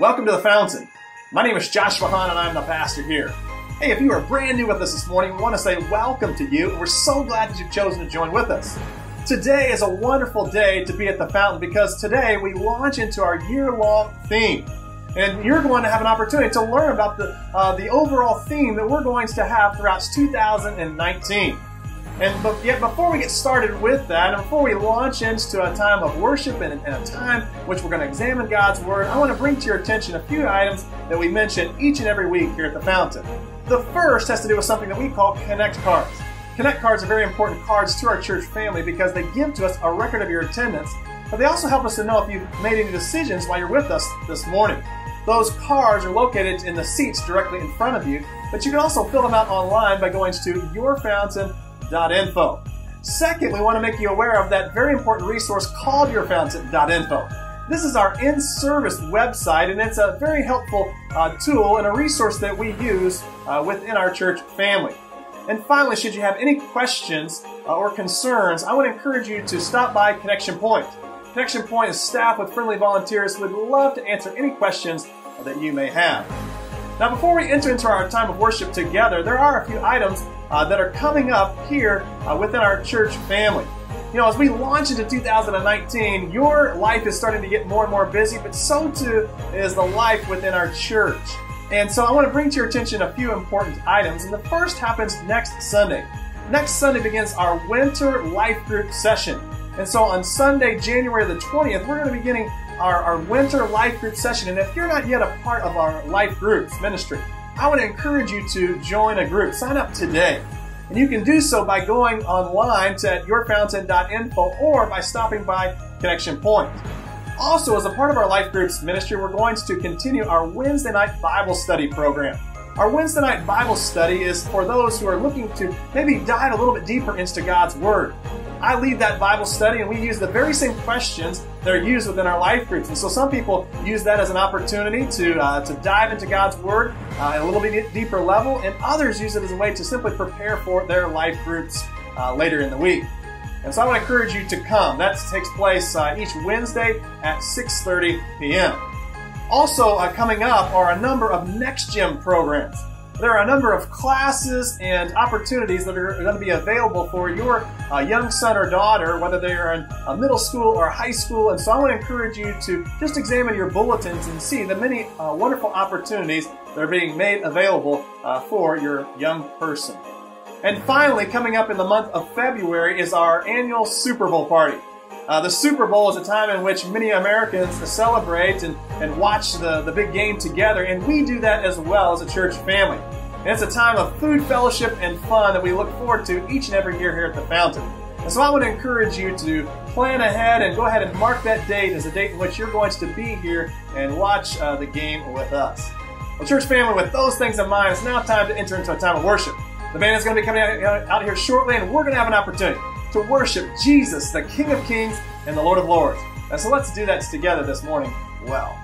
Welcome to the Fountain. My name is Joshua Hahn and I'm the pastor here. Hey, if you are brand new with us this morning, we want to say welcome to you. We're so glad that you've chosen to join with us. Today is a wonderful day to be at the Fountain because today we launch into our year-long theme. And you're going to have an opportunity to learn about the overall theme that we're going to have throughout 2019. Yet before we get started with that, and before we launch into a time of worship and a time in which we're going to examine God's Word, I want to bring to your attention a few items that we mention each and every week here at the Fountain. The first has to do with something that we call Connect cards. Connect cards are very important cards to our church family because they give to us a record of your attendance, but they also help us to know if you've made any decisions while you're with us this morning. Those cards are located in the seats directly in front of you, but you can also fill them out online by going to yourfountain.info. Second, we want to make you aware of that very important resource called yourfountain.info. This is our in-service website, and it's a very helpful tool and a resource that we use within our church family. And finally, should you have any questions or concerns, I would encourage you to stop by Connection Point. Connection Point is staffed with friendly volunteers who would love to answer any questions that you may have. Now, before we enter into our time of worship together, there are a few items that are coming up here within our church family. You know, as we launch into 2019, your life is starting to get more and more busy, but so too is the life within our church. And so I want to bring to your attention a few important items, and the first happens next Sunday. Next Sunday begins our winter life group session. And so on Sunday, January the 20th, we're going to be beginning our winter life group session. And if you're not yet a part of our life groups ministry, I want to encourage you to join a group. Sign up today. And you can do so by going online to yourfountain.info or by stopping by Connection Point. Also, as a part of our life groups ministry, we're going to continue our Wednesday night Bible study program. Our Wednesday night Bible study is for those who are looking to maybe dive a little bit deeper into God's Word. I lead that Bible study, and we use the very same questions that are used within our life groups. And so some people use that as an opportunity to dive into God's Word at a little bit deeper level, and others use it as a way to simply prepare for their life groups later in the week. And so I would encourage you to come. That takes place each Wednesday at 6:30 p.m. Also coming up are a number of Next Gym programs. There are a number of classes and opportunities that are going to be available for your young son or daughter, whether they are in a middle school or high school. And so I want to encourage you to just examine your bulletins and see the many wonderful opportunities that are being made available for your young person. And finally, coming up in the month of February is our annual Super Bowl party. The Super Bowl is a time in which many Americans celebrate and watch the big game together, and we do that as well as a church family. And it's a time of food, fellowship, and fun that we look forward to each and every year here at the Fountain. And so I want to encourage you to plan ahead and go ahead and mark that date as a date in which you're going to be here and watch the game with us. Well, church family, with those things in mind, it's now time to enter into a time of worship. The band is going to be coming out here shortly, and we're going to have an opportunity to worship Jesus, the King of Kings and the Lord of Lords. And so let's do that together this morning well.